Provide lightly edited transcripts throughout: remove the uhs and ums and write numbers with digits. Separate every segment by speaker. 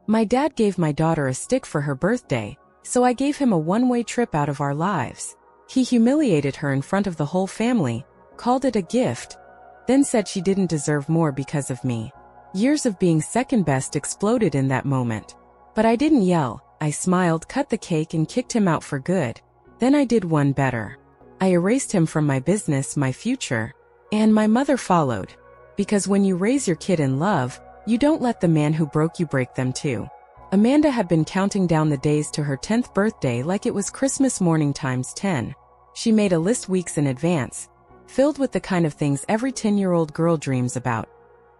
Speaker 1: My dad gave my daughter a stick for her birthday, so I gave him a one-way trip out of our lives. He humiliated her in front of the whole family, called it a gift, then said she didn't deserve more because of me. Years of being second best exploded in that moment. But I didn't yell. I smiled, cut the cake, and kicked him out for good. Then I did one better. I erased him from my business, my future, and my mother followed. Because when you raise your kid in love, you don't let the man who broke you break them too. Amanda had been counting down the days to her 10th birthday like it was Christmas morning times 10. She made a list weeks in advance, filled with the kind of things every 10-year-old girl dreams about.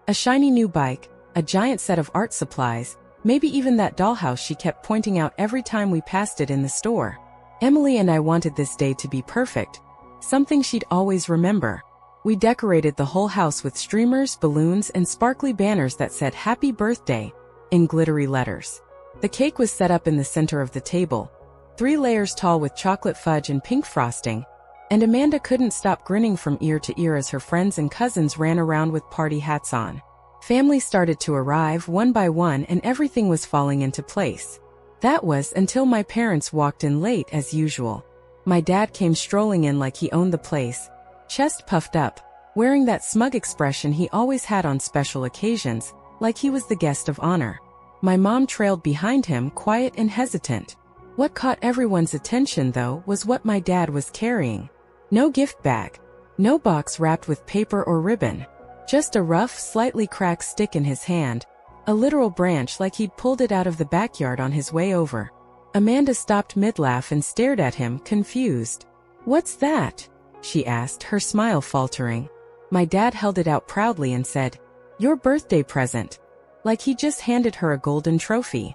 Speaker 1: A shiny new bike, a giant set of art supplies, maybe even that dollhouse she kept pointing out every time we passed it in the store. Emily and I wanted this day to be perfect, something she'd always remember. We decorated the whole house with streamers, balloons, and sparkly banners that said "Happy Birthday" in glittery letters. The cake was set up in the center of the table, 3 layers tall with chocolate fudge and pink frosting, and Amanda couldn't stop grinning from ear to ear as her friends and cousins ran around with party hats on. Family started to arrive one by one and everything was falling into place. That was until my parents walked in late as usual. My dad came strolling in like he owned the place, chest puffed up, wearing that smug expression he always had on special occasions, like he was the guest of honor. My mom trailed behind him, quiet and hesitant. What caught everyone's attention, though, was what my dad was carrying. No gift bag, no box wrapped with paper or ribbon, just a rough, slightly cracked stick in his hand, a literal branch like he'd pulled it out of the backyard on his way over. Amanda stopped mid-laugh and stared at him, confused. "What's that?" she asked, her smile faltering. My dad held it out proudly and said, "Your birthday present," like he just handed her a golden trophy.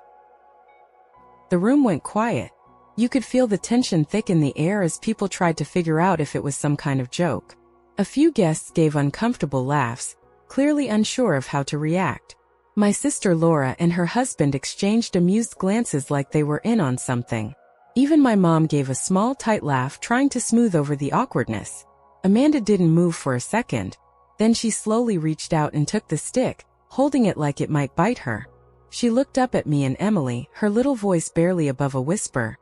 Speaker 1: The room went quiet. You could feel the tension thick in the air as people tried to figure out if it was some kind of joke. A few guests gave uncomfortable laughs, clearly unsure of how to react. My sister Laura and her husband exchanged amused glances like they were in on something. Even my mom gave a small, tight laugh, trying to smooth over the awkwardness. Amanda didn't move for a second. Then she slowly reached out and took the stick, holding it like it might bite her. She looked up at me and Emily, her little voice barely above a whisper.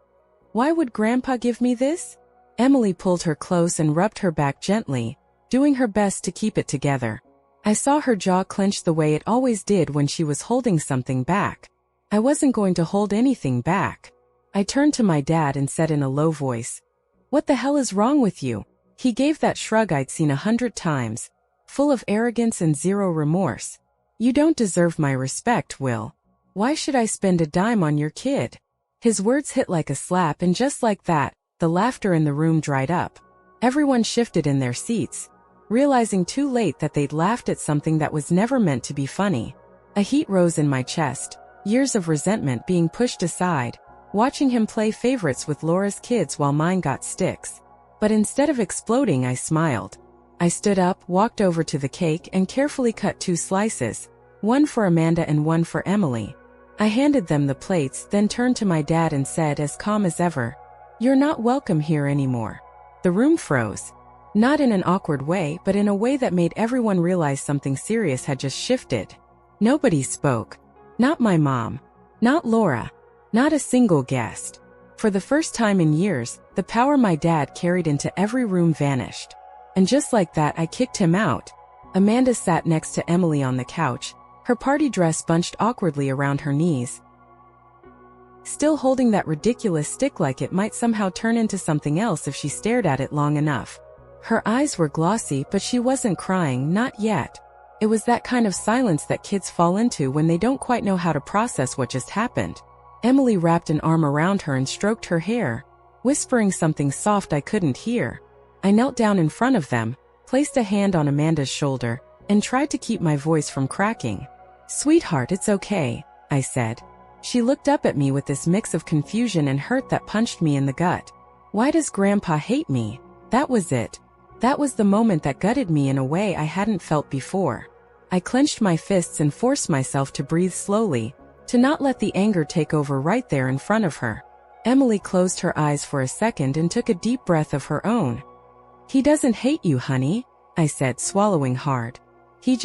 Speaker 1: "Why would Grandpa give me this?" Emily pulled her close and rubbed her back gently, doing her best to keep it together. I saw her jaw clench the way it always did when she was holding something back. I wasn't going to hold anything back. I turned to my dad and said in a low voice, "What the hell is wrong with you?" He gave that shrug I'd seen 100 times, full of arrogance and zero remorse. "You don't deserve my respect, Will. Why should I spend a dime on your kid?" His words hit like a slap, and just like that, the laughter in the room dried up. Everyone shifted in their seats, realizing too late that they'd laughed at something that was never meant to be funny. A heat rose in my chest, years of resentment being pushed aside, watching him play favorites with Laura's kids while mine got sticks. But instead of exploding, I smiled. I stood up, walked over to the cake, and carefully cut 2 slices, one for Amanda and one for Emily. I handed them the plates, then turned to my dad and said as calm as ever, "You're not welcome here anymore." The room froze. Not in an awkward way, but in a way that made everyone realize something serious had just shifted. Nobody spoke. Not my mom. Not Laura. Not a single guest. For the first time in years, the power my dad carried into every room vanished. And just like that, I kicked him out. Amanda sat next to Emily on the couch, her party dress bunched awkwardly around her knees, still holding that ridiculous stick like it might somehow turn into something else if she stared at it long enough. Her eyes were glossy, but she wasn't crying, not yet. It was that kind of silence that kids fall into when they don't quite know how to process what just happened. Emily wrapped an arm around her and stroked her hair, whispering something soft I couldn't hear. I knelt down in front of them, placed a hand on Amanda's shoulder, and tried to keep my voice from cracking. "Sweetheart, it's okay," I said. She looked up at me with this mix of confusion and hurt that punched me in the gut. Why does Grandpa hate me? That was it. That was the moment that gutted me in a way I hadn't felt before. I clenched my fists and forced myself to breathe slowly, to not let the anger take over right there in front of her. Emily closed her eyes for a second and took a deep breath of her own. "He doesn't hate you, honey," I said, swallowing hard. He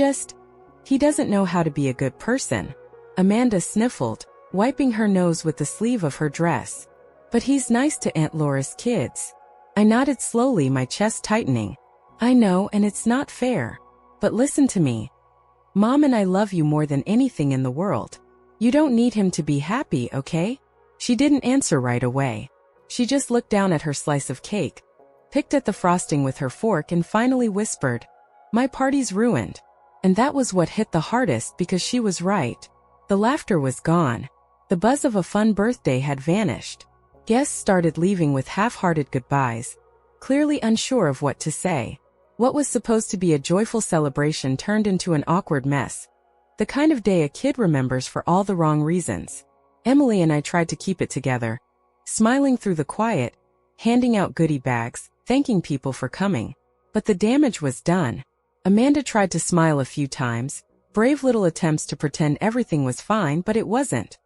Speaker 1: doesn't know how to be a good person." Amanda sniffled. wiping her nose with the sleeve of her dress. "But he's nice to Aunt Laura's kids." I nodded slowly, my chest tightening. "I know, and it's not fair. But listen to me. Mom and I love you more than anything in the world. You don't need him to be happy, okay?" She didn't answer right away. She just looked down at her slice of cake, picked at the frosting with her fork, and finally whispered, "My party's ruined." And that was what hit the hardest, because she was right. The laughter was gone. The buzz of a fun birthday had vanished. Guests started leaving with half-hearted goodbyes, clearly unsure of what to say. What was supposed to be a joyful celebration turned into an awkward mess. The kind of day a kid remembers for all the wrong reasons. Emily and I tried to keep it together, smiling through the quiet, handing out goodie bags, thanking people for coming. But the damage was done. Amanda tried to smile a few times, brave little attempts to pretend everything was fine, but it wasn't.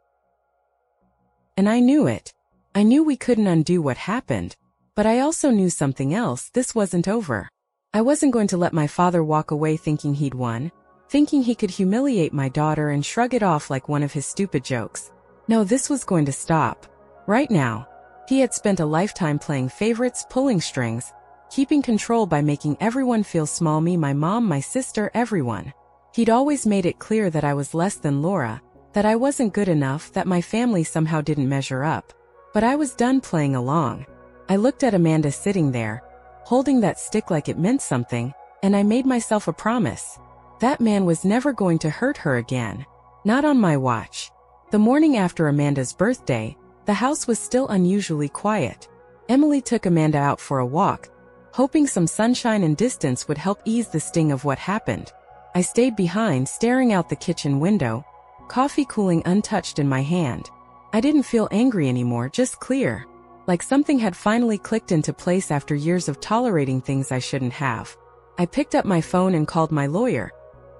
Speaker 1: And I knew it. I knew we couldn't undo what happened, but I also knew something else: this wasn't over. I wasn't going to let my father walk away thinking he'd won, thinking he could humiliate my daughter and shrug it off like one of his stupid jokes. No, this was going to stop. Right now. He had spent a lifetime playing favorites, pulling strings, keeping control by making everyone feel small: me, my mom, my sister, everyone. He'd always made it clear that I was less than Laura, that I wasn't good enough, that my family somehow didn't measure up. But I was done playing along. I looked at Amanda sitting there, holding that stick like it meant something, and I made myself a promise. That man was never going to hurt her again. Not on my watch. The morning after Amanda's birthday, the house was still unusually quiet. Emily took Amanda out for a walk, hoping some sunshine and distance would help ease the sting of what happened. I stayed behind, staring out the kitchen window, coffee cooling untouched in my hand. I didn't feel angry anymore, just clear. Like something had finally clicked into place after years of tolerating things I shouldn't have. I picked up my phone and called my lawyer,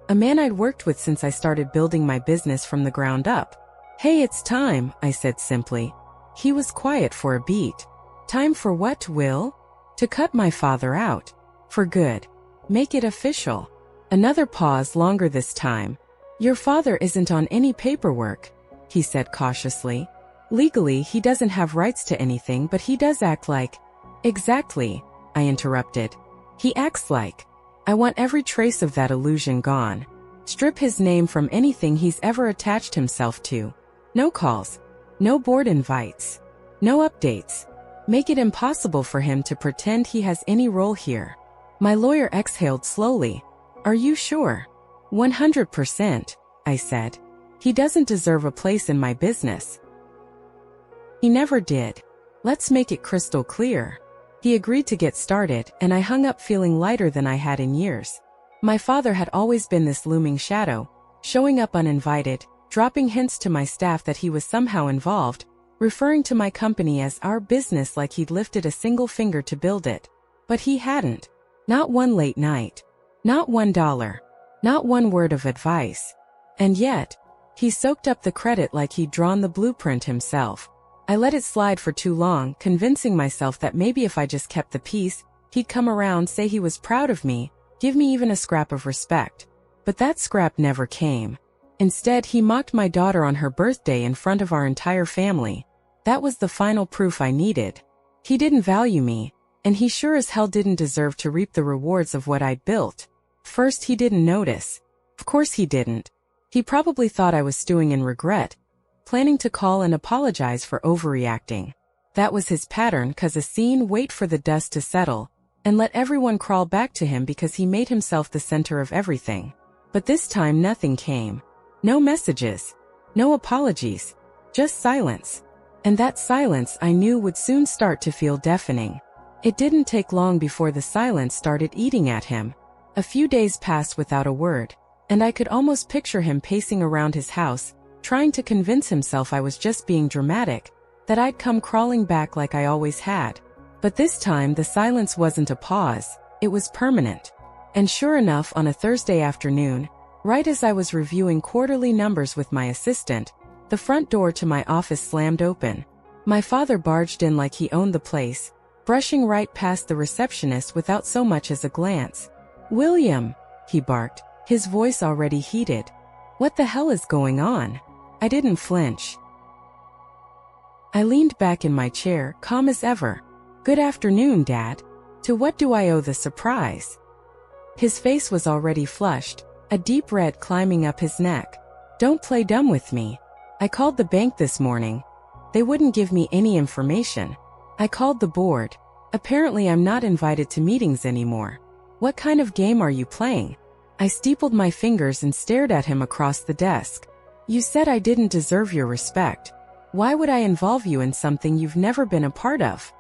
Speaker 1: a man I'd worked with since I started building my business from the ground up. "Hey, it's time," I said simply. He was quiet for a beat. "Time for what, Will?" "To cut my father out. For good. Make it official." Another pause, longer this time. "Your father isn't on any paperwork," he said cautiously. "Legally, he doesn't have rights to anything, but he does act like—" "Exactly," I interrupted. "He acts like. I want every trace of that illusion gone. Strip his name from anything he's ever attached himself to. No calls. No board invites. No updates. Make it impossible for him to pretend he has any role here." My lawyer exhaled slowly. "Are you sure?" 100%, I said. "He doesn't deserve a place in my business. He never did. Let's make it crystal clear." He agreed to get started, and I hung up feeling lighter than I had in years. My father had always been this looming shadow, showing up uninvited, dropping hints to my staff that he was somehow involved, referring to my company as our business like he'd lifted a single finger to build it. But he hadn't. Not one late night. Not $1. Not one word of advice. And yet, he soaked up the credit like he'd drawn the blueprint himself. I let it slide for too long, convincing myself that maybe if I just kept the peace, he'd come around, say he was proud of me, give me even a scrap of respect. But that scrap never came. Instead, he mocked my daughter on her birthday in front of our entire family. That was the final proof I needed. He didn't value me, and he sure as hell didn't deserve to reap the rewards of what I'd built. First, he didn't notice. Of course he didn't. He probably thought I was stewing in regret, planning to call and apologize for overreacting. That was his pattern, cause a scene, wait for the dust to settle, and let everyone crawl back to him because he made himself the center of everything. But this time nothing came. No messages. No apologies. Just silence. And that silence I knew would soon start to feel deafening. It didn't take long before the silence started eating at him. A few days passed without a word, and I could almost picture him pacing around his house, trying to convince himself I was just being dramatic, that I'd come crawling back like I always had. But this time the silence wasn't a pause, it was permanent. And sure enough, on a Thursday afternoon, right as I was reviewing quarterly numbers with my assistant, the front door to my office slammed open. My father barged in like he owned the place, brushing right past the receptionist without so much as a glance. "William," he barked, his voice already heated. "What the hell is going on?" I didn't flinch. I leaned back in my chair, calm as ever. Good afternoon, Dad. To what do I owe the surprise? His face was already flushed, a deep red climbing up his neck. Don't play dumb with me. I called the bank this morning. They wouldn't give me any information. I called the board. Apparently I'm not invited to meetings anymore. What kind of game are you playing? I steepled my fingers and stared at him across the desk. You said I didn't deserve your respect. Why would I involve you in something you've never been a part of?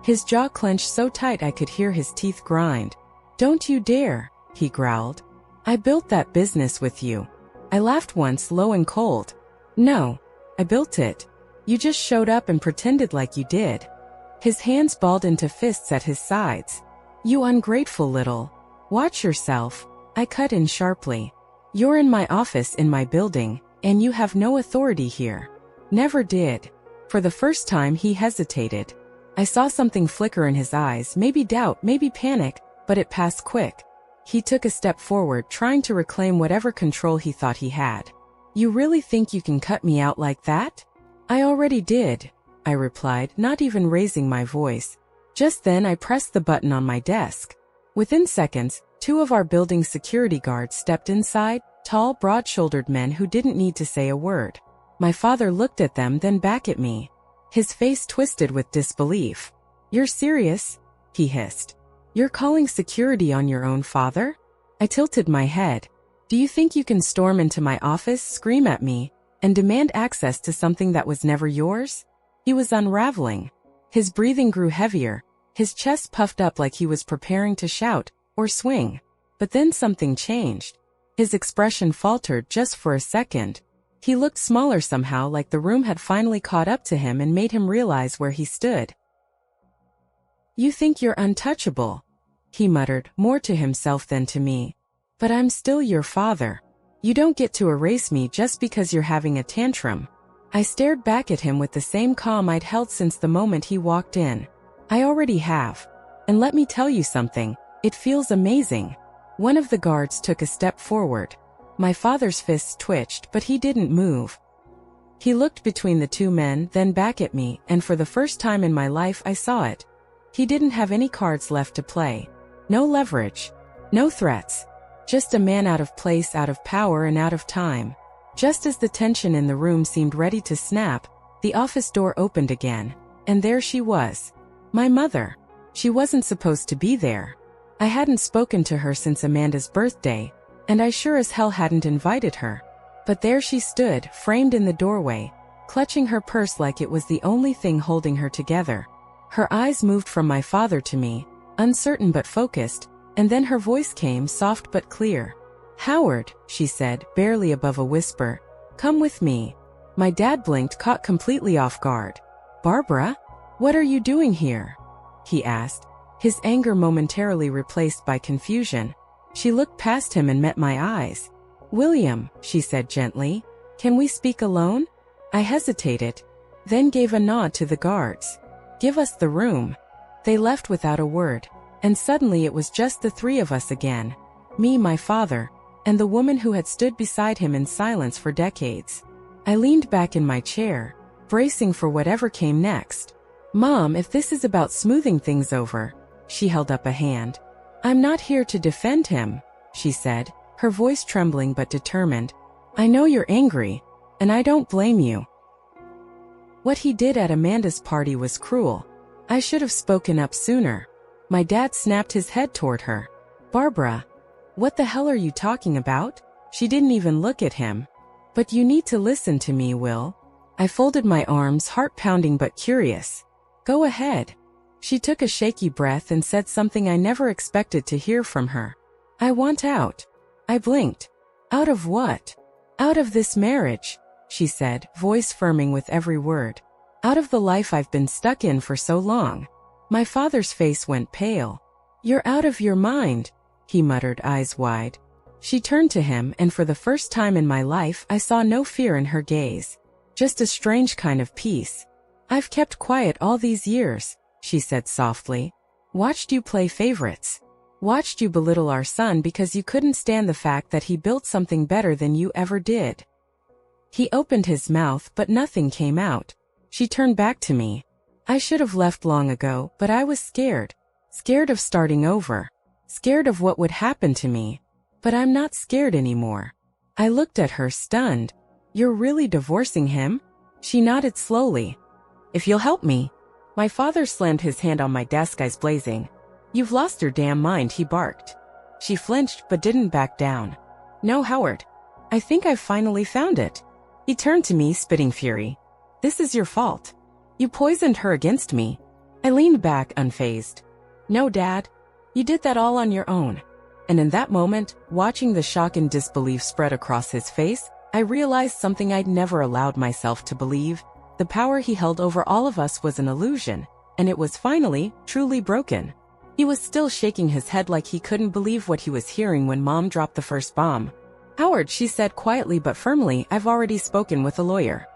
Speaker 1: His jaw clenched so tight I could hear his teeth grind. Don't you dare, he growled. I built that business with you. I laughed once, low and cold. No, I built it. You just showed up and pretended like you did. His hands balled into fists at his sides. You ungrateful little. Watch yourself, I cut in sharply. You're in my office in my building, and you have no authority here. Never did. For the first time he hesitated. I saw something flicker in his eyes, maybe doubt, maybe panic, but it passed quick. He took a step forward, trying to reclaim whatever control he thought he had. You really think you can cut me out like that? I already did, I replied, not even raising my voice. Just then I pressed the button on my desk. Within seconds, 2 of our building's security guards stepped inside, tall, broad-shouldered men who didn't need to say a word. My father looked at them, then back at me. His face twisted with disbelief. You're serious? He hissed. You're calling security on your own father? I tilted my head. Do you think you can storm into my office, scream at me, and demand access to something that was never yours? He was unraveling. His breathing grew heavier, his chest puffed up like he was preparing to shout or swing. But then something changed. His expression faltered just for a second. He looked smaller somehow, like the room had finally caught up to him and made him realize where he stood. You think you're untouchable, he muttered, more to himself than to me. But I'm still your father. You don't get to erase me just because you're having a tantrum. I stared back at him with the same calm I'd held since the moment he walked in. I already have. And let me tell you something, it feels amazing. One of the guards took a step forward. My father's fists twitched, but he didn't move. He looked between the 2 men, then back at me, and for the first time in my life I saw it. He didn't have any cards left to play. No leverage. No threats. Just a man out of place, out of power, and out of time. Just as the tension in the room seemed ready to snap, the office door opened again, and there she was. My mother. She wasn't supposed to be there. I hadn't spoken to her since Amanda's birthday, and I sure as hell hadn't invited her. But there she stood, framed in the doorway, clutching her purse like it was the only thing holding her together. Her eyes moved from my father to me, uncertain but focused, and then her voice came, soft but clear. Howard, she said, barely above a whisper. Come with me. My dad blinked, caught completely off guard. Barbara? What are you doing here? He asked, his anger momentarily replaced by confusion. She looked past him and met my eyes. William, she said gently, can we speak alone? I hesitated, then gave a nod to the guards. Give us the room. They left without a word, and suddenly it was just the 3 of us again. Me, my father, and the woman who had stood beside him in silence for decades. I leaned back in my chair, bracing for whatever came next. Mom, if this is about smoothing things over, she held up a hand. I'm not here to defend him, she said, her voice trembling but determined. I know you're angry, and I don't blame you. What he did at Amanda's party was cruel. I should have spoken up sooner. My dad snapped his head toward her. Barbara, what the hell are you talking about? She didn't even look at him. But you need to listen to me, Will. I folded my arms, heart pounding but curious. Go ahead. She took a shaky breath and said something I never expected to hear from her. I want out. I blinked. Out of what? Out of this marriage, she said, voice firming with every word. Out of the life I've been stuck in for so long. My father's face went pale. You're out of your mind, he muttered, eyes wide. She turned to him, and for the first time in my life I saw no fear in her gaze. Just a strange kind of peace. I've kept quiet all these years, she said softly. Watched you play favorites. Watched you belittle our son because you couldn't stand the fact that he built something better than you ever did. He opened his mouth, but nothing came out. She turned back to me. I should have left long ago, but I was scared. Scared of starting over. Scared of what would happen to me. But I'm not scared anymore. I looked at her, stunned. You're really divorcing him? She nodded slowly. If you'll help me. My father slammed his hand on my desk, eyes blazing. You've lost your damn mind, he barked. She flinched but didn't back down. No, Howard. I think I've finally found it. He turned to me, spitting fury. This is your fault. You poisoned her against me. I leaned back, unfazed. No, Dad. You did that all on your own. And in that moment, watching the shock and disbelief spread across his face, I realized something I'd never allowed myself to believe. The power he held over all of us was an illusion, and it was finally, truly broken. He was still shaking his head like he couldn't believe what he was hearing when Mom dropped the first bomb. Howard, she said quietly but firmly, I've already spoken with a lawyer.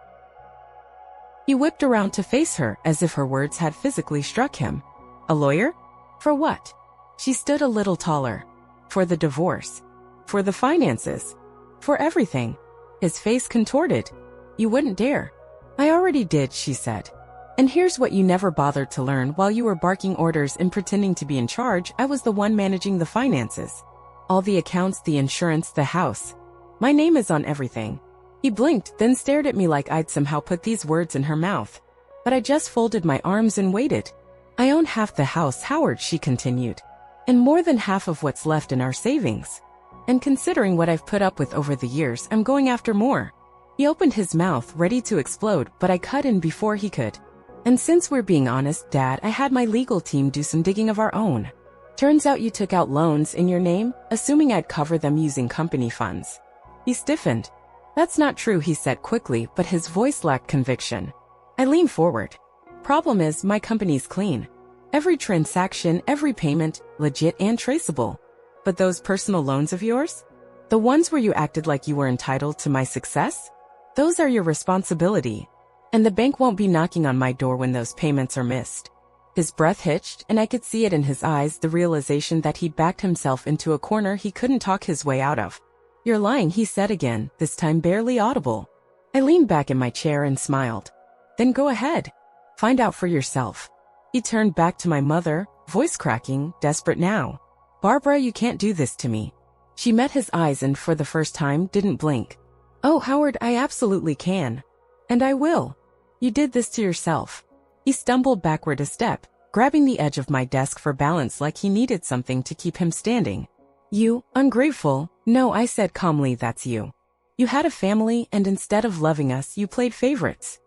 Speaker 1: He whipped around to face her, as if her words had physically struck him. A lawyer? For what? She stood a little taller. For the divorce. For the finances. For everything. His face contorted. You wouldn't dare. I already did, she said. And here's what you never bothered to learn. While you were barking orders and pretending to be in charge, I was the one managing the finances. All the accounts, the insurance, the house. My name is on everything. He blinked, then stared at me like I'd somehow put these words in her mouth. But I just folded my arms and waited. I own half the house, Howard, she continued. And more than half of what's left in our savings. And considering what I've put up with over the years, I'm going after more. He opened his mouth, ready to explode, but I cut in before he could. And since we're being honest, Dad, I had my legal team do some digging of our own. Turns out you took out loans in your name, assuming I'd cover them using company funds. He stiffened. That's not true, he said quickly, but his voice lacked conviction. I leaned forward. Problem is, my company's clean. Every transaction, every payment, legit and traceable. But those personal loans of yours? The ones where you acted like you were entitled to my success? Those are your responsibility. And the bank won't be knocking on my door when those payments are missed. His breath hitched, and I could see it in his eyes, the realization that he'd backed himself into a corner he couldn't talk his way out of. You're lying, he said again, this time barely audible. I leaned back in my chair and smiled. Then go ahead. Find out for yourself. He turned back to my mother, voice cracking, desperate now. Barbara, you can't do this to me. She met his eyes and for the first time didn't blink. Oh, Howard, I absolutely can. And I will. You did this to yourself. He stumbled backward a step, grabbing the edge of my desk for balance like he needed something to keep him standing. You, ungrateful. No, I said calmly, that's you. You had a family and instead of loving us, you played favorites.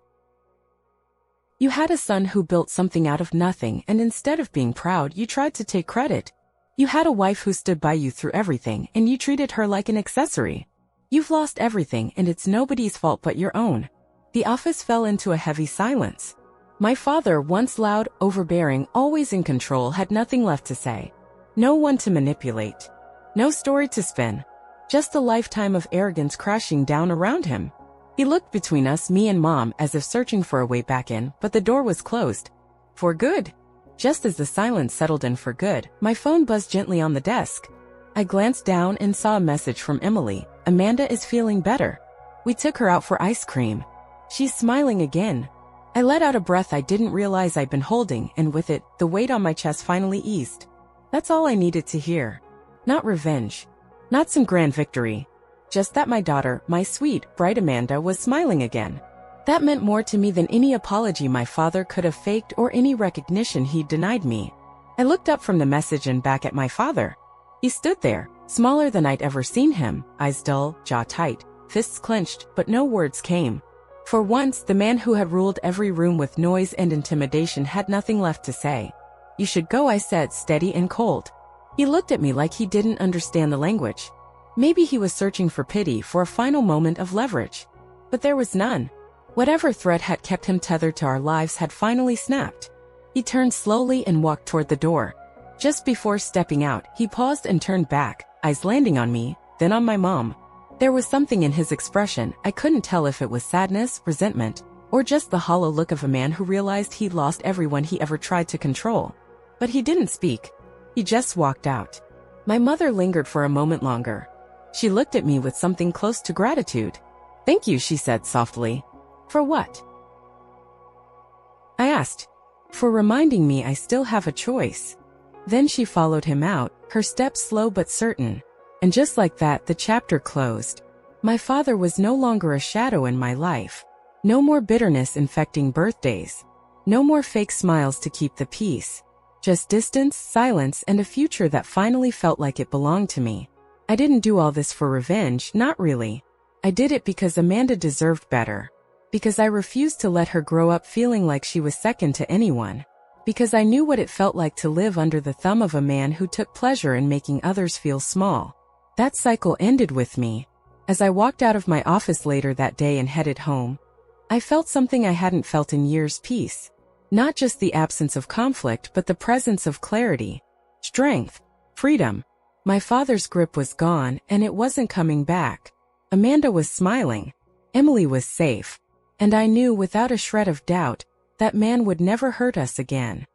Speaker 1: You had a son who built something out of nothing and instead of being proud, you tried to take credit. You had a wife who stood by you through everything and you treated her like an accessory. You've lost everything and it's nobody's fault but your own. The office fell into a heavy silence. My father, once loud, overbearing, always in control, had nothing left to say. No one to manipulate. No story to spin. Just a lifetime of arrogance crashing down around him. He looked between us, me and Mom, as if searching for a way back in, but the door was closed. For good. Just as the silence settled in for good, my phone buzzed gently on the desk. I glanced down and saw a message from Emily. Amanda is feeling better. We took her out for ice cream. She's smiling again. I let out a breath I didn't realize I'd been holding, and with it, the weight on my chest finally eased. That's all I needed to hear. Not revenge. Not some grand victory. Just that my daughter, my sweet, bright Amanda, was smiling again. That meant more to me than any apology my father could have faked or any recognition he'd denied me. I looked up from the message and back at my father. He stood there, smaller than I'd ever seen him, eyes dull, jaw tight, fists clenched, but no words came. For once, the man who had ruled every room with noise and intimidation had nothing left to say. You should go, I said, steady and cold. He looked at me like he didn't understand the language. Maybe he was searching for pity, for a final moment of leverage. But there was none. Whatever thread had kept him tethered to our lives had finally snapped. He turned slowly and walked toward the door. Just before stepping out, he paused and turned back, eyes landing on me, then on my mom. There was something in his expression, I couldn't tell if it was sadness, resentment, or just the hollow look of a man who realized he'd lost everyone he ever tried to control. But he didn't speak. He just walked out. My mother lingered for a moment longer. She looked at me with something close to gratitude. Thank you, she said softly. For what? I asked, for reminding me I still have a choice. Then she followed him out, her steps slow but certain. And just like that, the chapter closed. My father was no longer a shadow in my life. No more bitterness infecting birthdays. No more fake smiles to keep the peace. Just distance, silence, and a future that finally felt like it belonged to me. I didn't do all this for revenge, not really. I did it because Amanda deserved better. Because I refused to let her grow up feeling like she was second to anyone. Because I knew what it felt like to live under the thumb of a man who took pleasure in making others feel small. That cycle ended with me. As I walked out of my office later that day and headed home, I felt something I hadn't felt in years: peace. Not just the absence of conflict, but the presence of clarity, strength, freedom. My father's grip was gone, and it wasn't coming back. Amanda was smiling. Emily was safe. And I knew without a shred of doubt, that man would never hurt us again.